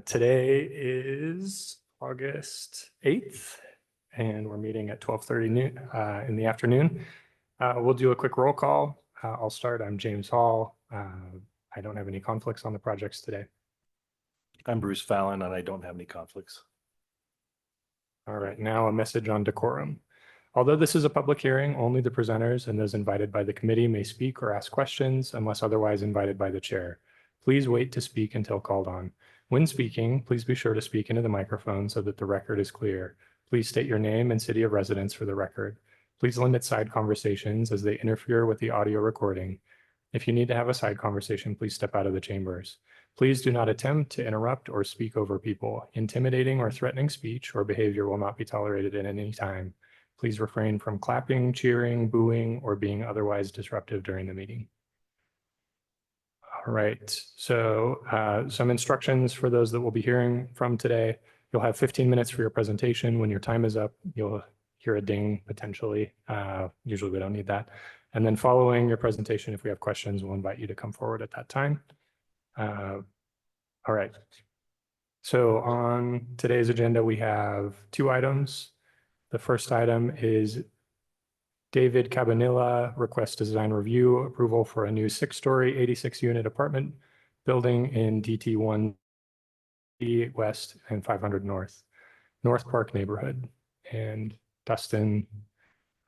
Today is August 8th, and we're meeting at 12:30 noon, in the afternoon. We'll do a quick roll call. I'll start. I'm James Hall. I don't have any conflicts on the projects today. I'm Bruce Fallon, and I don't have any conflicts. All right, now a message on decorum. Although this is a public hearing, only the presenters and those invited by the committee may speak or ask questions unless otherwise invited by the chair. Please wait to speak until called on. When speaking, please be sure to speak into the microphone so that the record is clear. Please state your name and city of residence for the record. Please limit side conversations as they interfere with the audio recording. If you need to have a side conversation, please step out of the chambers. Please do not attempt to interrupt or speak over people. Intimidating or threatening speech or behavior will not be tolerated at any time. Please refrain from clapping, cheering, booing, or being otherwise disruptive during the meeting. All right, so some instructions for those that will be hearing from today. You'll have 15 minutes for your presentation. When your time is up, you'll hear a ding potentially. Usually we don't need that. And then following your presentation, if we have questions, we'll invite you to come forward at that time. All right. So on today's agenda, we have two items. The first item is David Cabanilla requests design review approval for a new 6-story, 86-unit apartment building in DT 1 West and 500 North Park neighborhood. And Dustin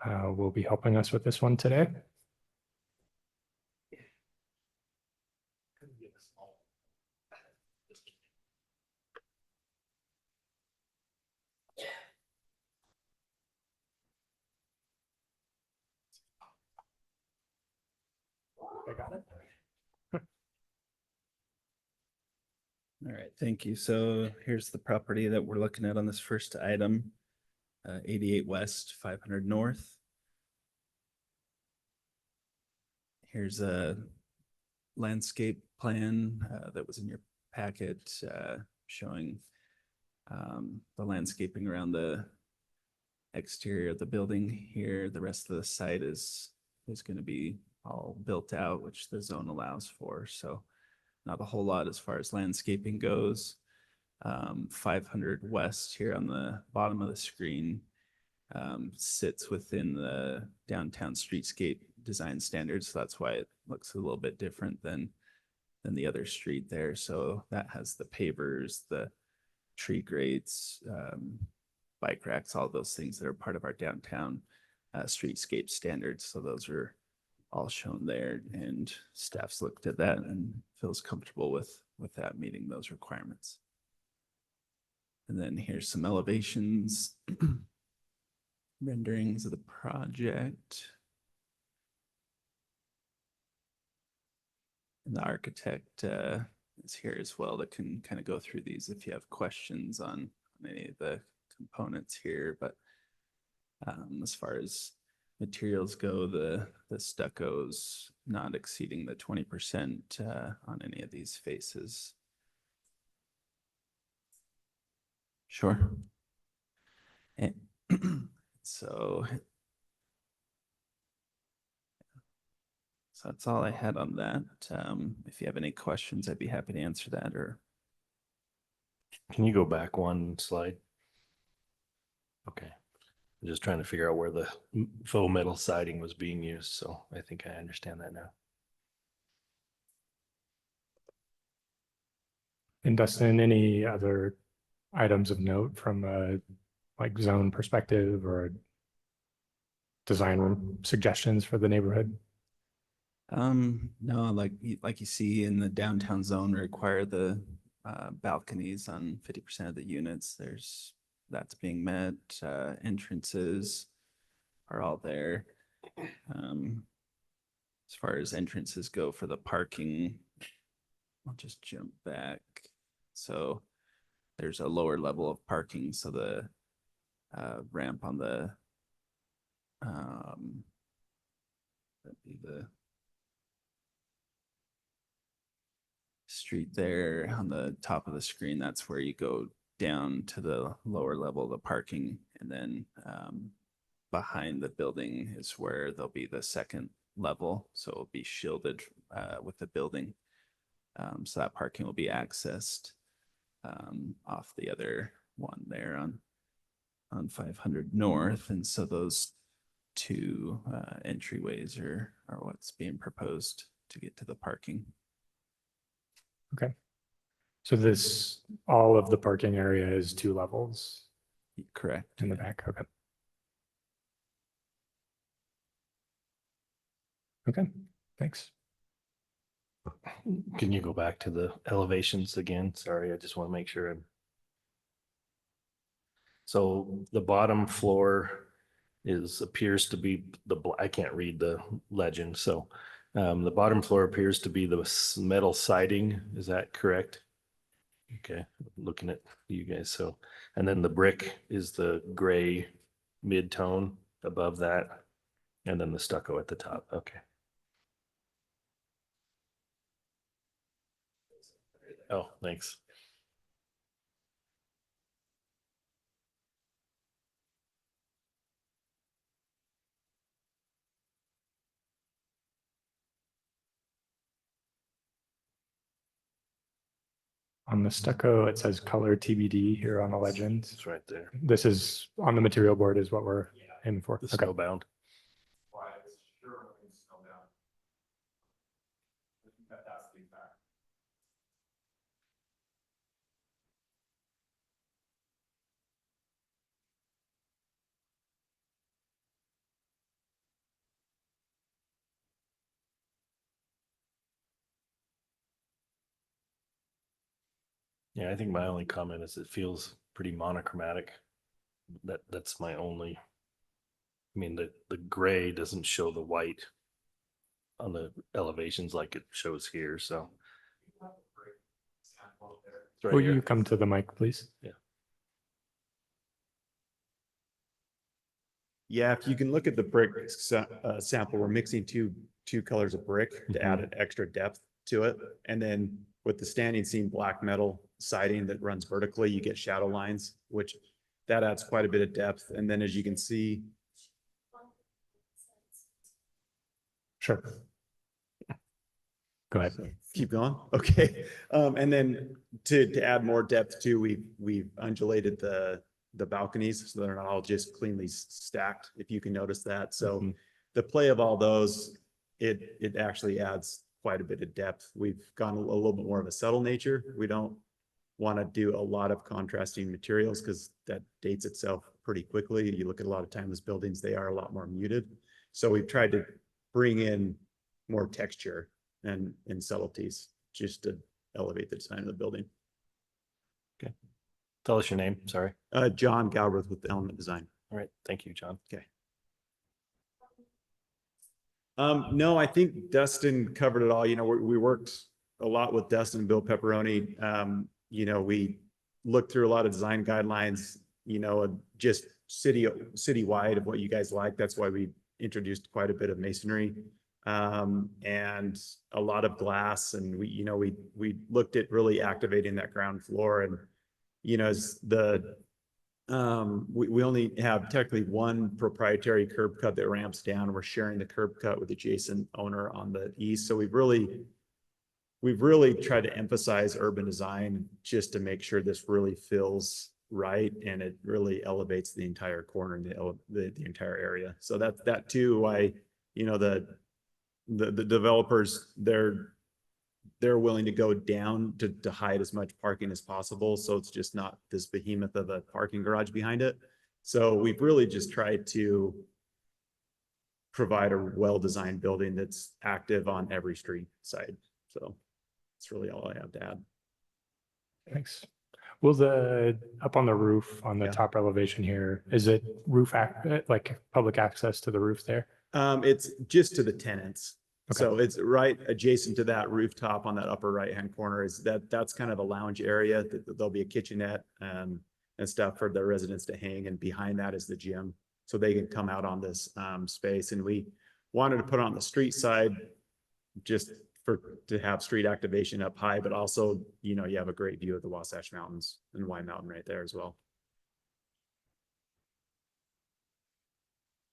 will be helping us with this one today. I got it. All right, thank you. So here's the property that we're looking at on this first item, 88 West, 500 North. Here's a landscape plan that was in your packet showing the landscaping around the exterior of the building here. The rest of the site is going to be all built out, which the zone allows for. So not a whole lot as far as landscaping goes. 500 West here on the bottom of the screen sits within the downtown streetscape design standards. So that's why it looks a little bit different than the other street there. So that has the pavers, the tree grates, bike racks, all those things that are part of our downtown streetscape standards. So those are all shown there, and staff's looked at that and feels comfortable with that meeting those requirements. And then here's some elevations, renderings of the project. And the architect is here as well that can kind of go through these if you have questions on any of the components here. But as far as materials go, the stucco's not exceeding the 20% on any of these faces. Sure. And so that's all I had on that. If you have any questions, I'd be happy to answer that. Or Can you go back one slide? Okay. I'm just trying to figure out where the faux metal siding was being used. So I think I understand that now. And Dustin, any other items of note from a like zone perspective or design suggestions for the neighborhood? No, like you see in the downtown zone require the balconies on 50% of the units. That's being met. Entrances are all there. As far as entrances go for the parking, I'll just jump back. So there's a lower level of parking. So the ramp on the that'd be the street there on the top of the screen. That's where you go down to the lower level of the parking, and then behind the building is where there'll be the second level, so it'll be shielded with the building, so that parking will be accessed off the other one there on 500 North. And so those two entryways are what's being proposed to get to the parking. Okay. So this, all of the parking area is 2 levels Correct. in the back. Okay. Okay, thanks. Can you go back to the elevations again? Sorry, I just want to make sure so the bottom floor appears to be I can't read the legend. So the bottom floor appears to be the metal siding. Is that correct? Okay, looking at you guys. So, and then the brick is the gray mid-tone above that, and then the stucco at the top. Okay. Oh, thanks. On the stucco, it says color TBD here on the legend. It's right there. This is on the material board is what we're aiming for. The Okay. snowbound. Yeah, I think my only comment is it feels pretty monochromatic. That's my only. I mean, the gray doesn't show the white on the elevations like it shows here. So, it's right Will here. you come to the mic, please? Yeah, if you can look at the brick sample, we're mixing two colors of brick to add an extra depth to it. And then with the standing seam black metal siding that runs vertically, you get shadow lines, which that adds quite a bit of depth. And then as you can see, Sure. Go ahead. keep going. Okay. And then to add more depth too, we've undulated the balconies so they're not all just cleanly stacked, if you can notice that. So the play of all those, it actually adds quite a bit of depth. We've gone a little bit more of a subtle nature. We don't want to do a lot of contrasting materials because that dates itself pretty quickly. You look at a lot of timeless buildings, they are a lot more muted. So we've tried to bring in more texture and subtleties just to elevate the design of the building. Okay. Tell us your name. Sorry. John Galbraith with Element Design. All right. Thank you, John. Okay. No, I think Dustin covered it all. You know, we worked a lot with Dustin and Bill Pepperoni. You know, we looked through a lot of design guidelines, you know, just citywide of what you guys like. That's why we introduced quite a bit of masonry and a lot of glass. And we looked at really activating that ground floor. And, you know, as we only have technically one proprietary curb cut that ramps down. We're sharing the curb cut with the adjacent owner on the east. So we've really tried to emphasize urban design just to make sure this really feels right and it really elevates the entire corner and the entire area. So that too, why, you know, the developers, they're willing to go down to hide as much parking as possible. So it's just not this behemoth of a parking garage behind it. So we've really just tried to provide a well-designed building that's active on every street side. So that's really all I have to add. Thanks. Will up on the roof on the top elevation here, is it like public access to the roof there? It's just to the tenants. Okay. So it's right adjacent to that rooftop on that upper right-hand corner that's kind of a lounge area. There'll be a kitchenette and stuff for the residents to hang. And behind that is the gym. So they can come out on this space. And we wanted to put it on the street side just to have street activation up high, but also, you know, you have a great view of the Wasatch Mountains and Y Mountain right there as well.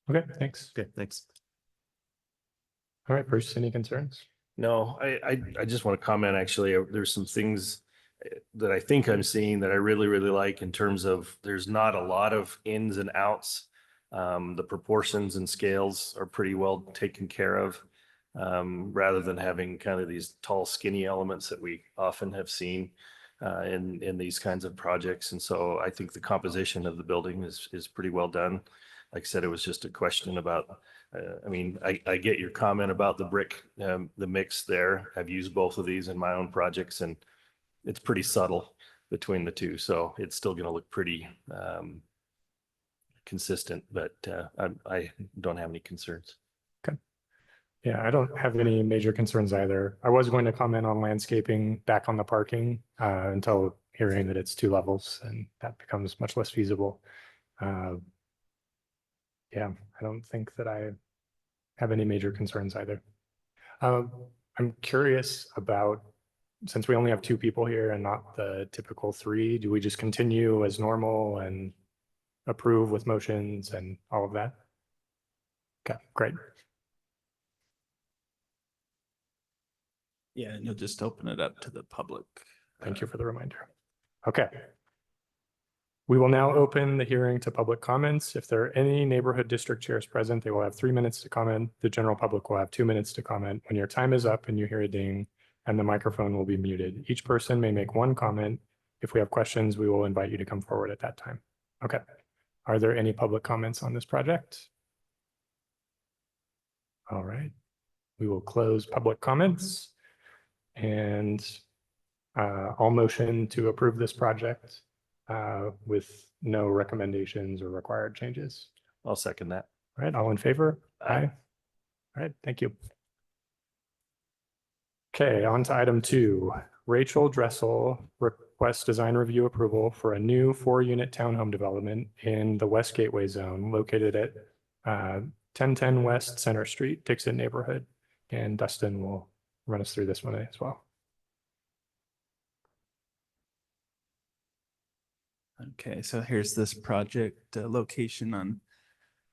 Okay, thanks. Okay, thanks. All right, Bruce, any concerns? No, I just want to comment, actually, there's some things that I think I'm seeing that I really, really like in terms of there's not a lot of ins and outs. The proportions and scales are pretty well taken care of, rather than having kind of these tall, skinny elements that we often have seen in these kinds of projects. And so I think the composition of the building is pretty well done. Like I said, it was just a question about, I mean, I get your comment about the brick, the mix there. I've used both of these in my own projects, and it's pretty subtle between the two. So it's still going to look pretty consistent, but I don't have any concerns. Yeah, I don't have any major concerns either. I was going to comment on landscaping back on the parking until hearing that it's 2 levels, and that becomes much less feasible. Yeah, I don't think that I have any major concerns either. I'm curious about, since we only have 2 people here and not the typical 3, do we just continue as normal and approve with motions and all of that? Okay, great. Yeah, and you'll just open it up to the public. Thank you for the reminder. Okay. We will now open the hearing to public comments. If there are any neighborhood district chairs present, they will have 3 minutes to comment. The general public will have 2 minutes to comment. When your time is up and you hear a ding, and the microphone will be muted. Each person may make 1 comment. If we have questions, we will invite you to come forward at that time. Okay. Are there any public comments on this project? All right. We will close public comments. And I'll motion to approve this project with no recommendations or required changes. I'll second that. All right, all in favor? Aye. All right, thank you. Okay, on to item 2. Rachel Dressel requests design review approval for a new 4-unit townhome development in the West Gateway Zone located at 1010 West Center Street, Dixon neighborhood. And Dustin will run us through this one as well. Okay, so here's this project location on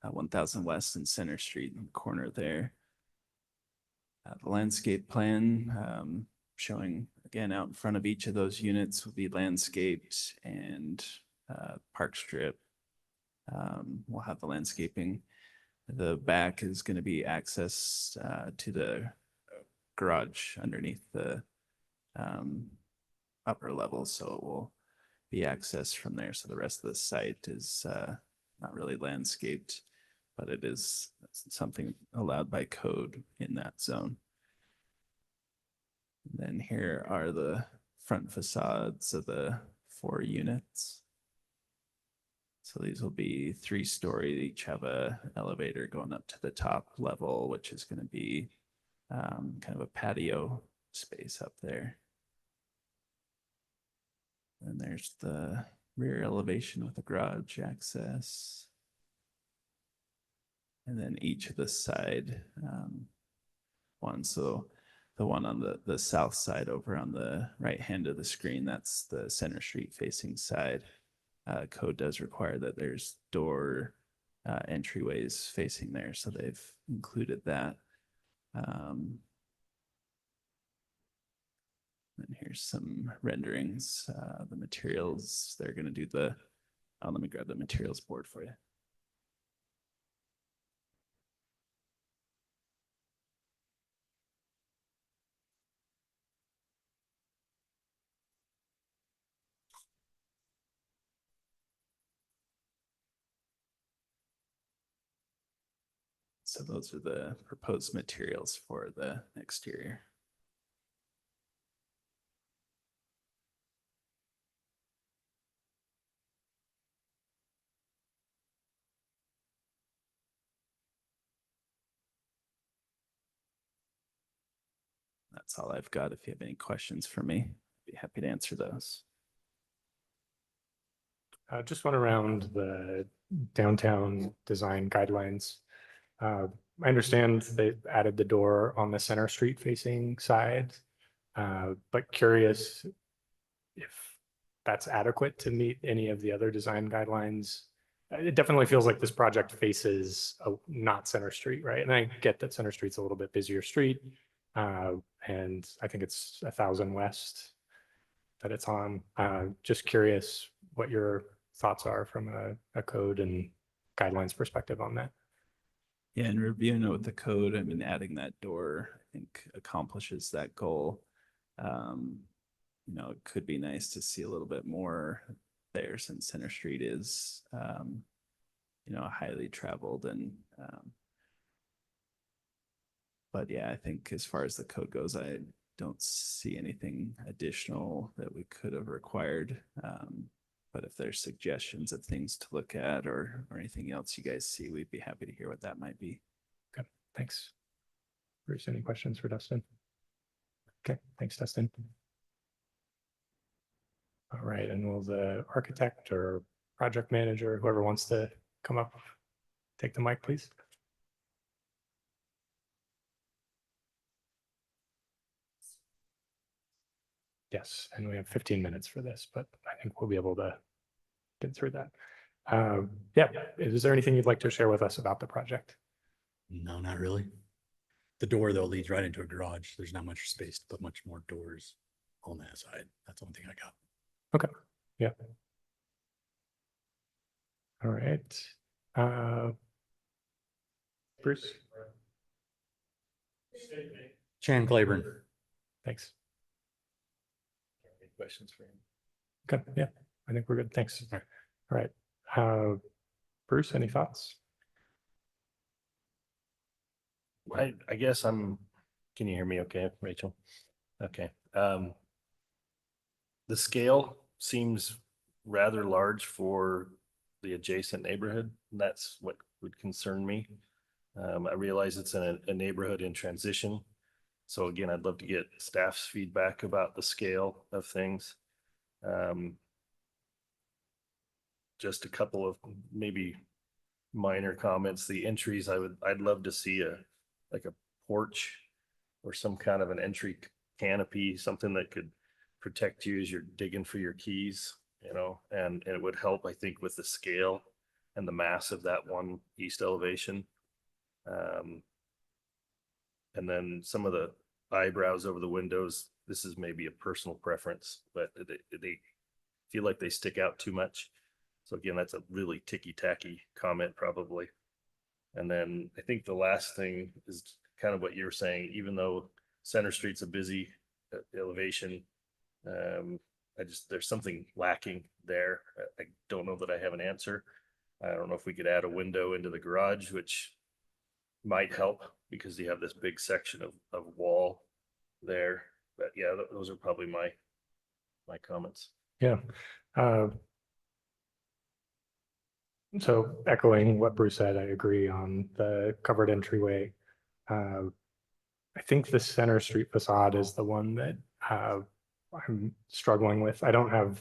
1000 West and Center Street in the corner there. The landscape plan showing again out in front of each of those units will be landscaped, and park strip. We'll have the landscaping. The back is going to be access to the garage underneath the upper level, so it will be accessed from there. So the rest of the site is not really landscaped, but it is something allowed by code in that zone. And then here are the front facades of the 4 units. So these will be 3-story, each have a elevator going up to the top level, which is going to be kind of a patio space up there. And there's the rear elevation with the garage access. And then each of the side ones. So the one on the south side over on the right hand of the screen, that's the Center Street facing side. Code does require that there's door entryways facing there, so they've included that. And here's some renderings. The materials, they're going to do the, let me grab the materials board for you. So those are the proposed materials for the exterior. That's all I've got. If you have any questions for me, I'd be happy to answer those. Just one around the downtown design guidelines. I understand they added the door on the Center Street facing side, but curious if that's adequate to meet any of the other design guidelines. It definitely feels like this project faces not Center Street, right? And I get that Center Street's a little bit busier street, and I think it's 1000 West. that it's on. Just curious what your thoughts are from a code and guidelines perspective on that. Yeah, and reviewing it with the code, I mean, adding that door, I think accomplishes that goal. You know, it could be nice to see a little bit more there since Center Street is, you know, highly traveled and, but yeah, I think as far as the code goes, I don't see anything additional that we could have required. But if there's suggestions of things to look at or anything else you guys see, we'd be happy to hear what that might be. Okay, thanks. Bruce, any questions for Dustin? Okay, thanks, Dustin. All right, and will the architect or project manager, whoever wants to come up, take the mic, please? Yes, and we have 15 minutes for this, but I think we'll be able to get through that. Yeah, is there anything you'd like to share with us about the project? No, not really. The door though leads right into a garage. There's not much space to put much more doors on that side. That's the only thing I got. Okay, yeah. All right. Bruce? Chan Claiborne. Thanks. Any questions for him? Okay, yeah, I think we're good. Thanks. All right. Bruce, any thoughts? I guess can you hear me okay, Rachel? Okay. The scale seems rather large for the adjacent neighborhood. And that's what would concern me. I realize it's in a neighborhood in transition. So again, I'd love to get staff's feedback about the scale of things. Just a couple of maybe minor comments. The entries, I'd love to see like a porch or some kind of an entry canopy, something that could protect you as you're digging for your keys, you know, and it would help, I think, with the scale and the mass of that one east elevation. And then some of the eyebrows over the windows, this is maybe a personal preference, but they feel like they stick out too much. So again, that's a really ticky-tacky comment probably. And then I think the last thing is kind of what you're saying, even though Center Street's a busy elevation, there's something lacking there. I don't know that I have an answer. I don't know if we could add a window into the garage, which might help because you have this big section of wall there. But yeah, those are probably my comments. Yeah. So echoing what Bruce said, I agree on the covered entryway. I think the Center Street facade is the one that I'm struggling with. I don't have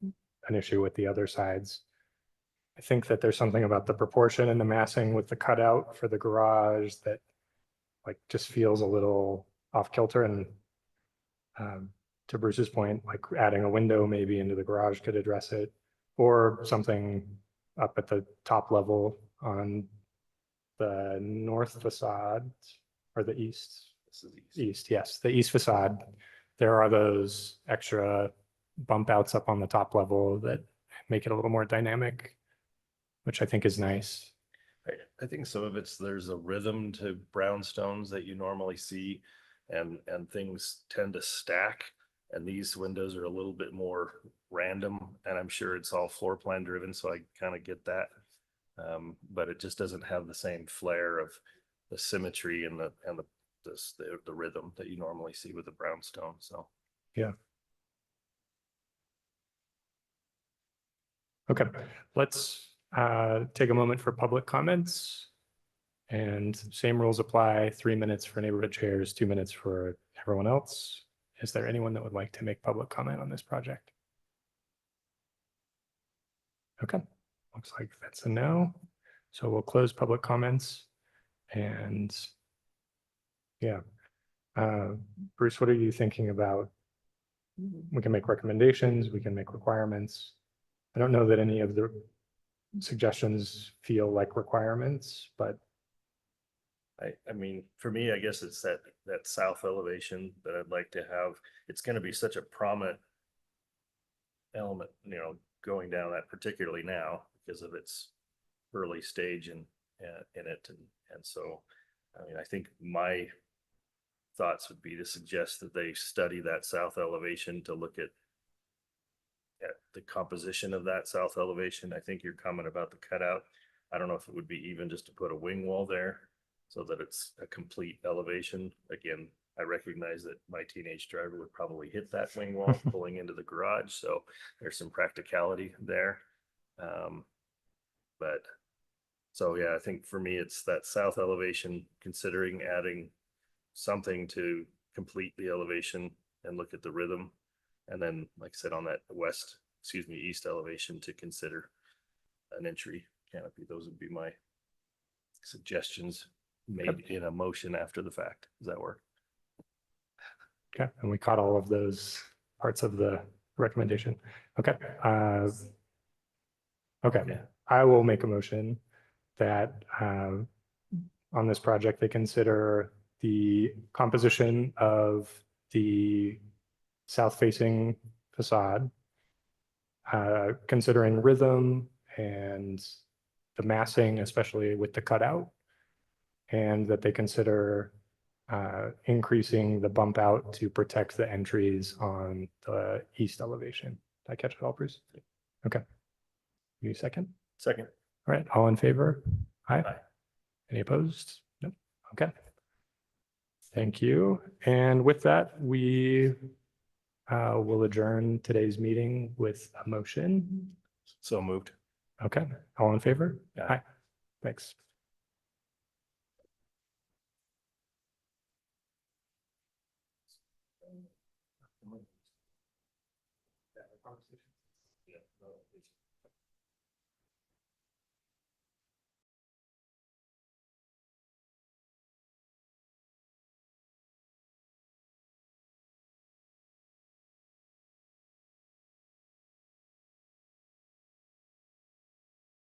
an issue with the other sides. I think that there's something about the proportion and the massing with the cutout for the garage that like just feels a little off kilter. And to Bruce's point, like adding a window maybe into the garage could address it, or something up at the top level on the north facade or the east. This is East, yes, the east facade. There are those extra bump outs up on the top level that make it a little more dynamic, which I think is nice. I think some of there's a rhythm to brownstones that you normally see, and things tend to stack, and these windows are a little bit more random, and I'm sure it's all floor plan driven, so I kind of get that. But it just doesn't have the same flair of the symmetry and the rhythm that you normally see with the brownstone. So yeah. Okay, let's take a moment for public comments. And same rules apply, 3 minutes for neighborhood chairs, 2 minutes for everyone else. Is there anyone that would like to make public comment on this project? Okay, looks like that's a no. So we'll close public comments. And yeah, Bruce, what are you thinking about? We can make recommendations, we can make requirements. I don't know that any of the suggestions feel like requirements, but I mean, for me, I guess it's that south elevation that I'd like to have. It's going to be such a prominent element, going down that particularly now because of its early stage in it. And so, I mean, I think my thoughts would be to suggest that they study that south elevation to look at the composition of that south elevation. I think your comment about the cutout, I don't know if it would be even just to put a wing wall there so that it's a complete elevation. Again, I recognize that my teenage driver would probably hit that wing wall pulling into the garage. So there's some practicality there. But so, yeah, I think for me, it's that south elevation, considering adding something to complete the elevation and look at the rhythm. And then, like I said, on that east elevation to consider an entry canopy. Those would be my suggestions made in a motion after the fact. Does that work? Okay, and we caught all of those parts of the recommendation. Okay. Okay, Yeah. I will make a motion that on this project, they consider the composition of the south-facing facade, considering rhythm and the massing, especially with the cutout, and that they consider increasing the bump out to protect the entries on the east elevation. Did I catch it all, Bruce? Okay. You second? Second. All right, all in favor? Aye. Aye. Any opposed? Nope. Okay. Thank you. And with that, we will adjourn today's meeting with a motion. So moved. Okay, all in favor? Aye. Aye. Thanks. Yeah, no, it's-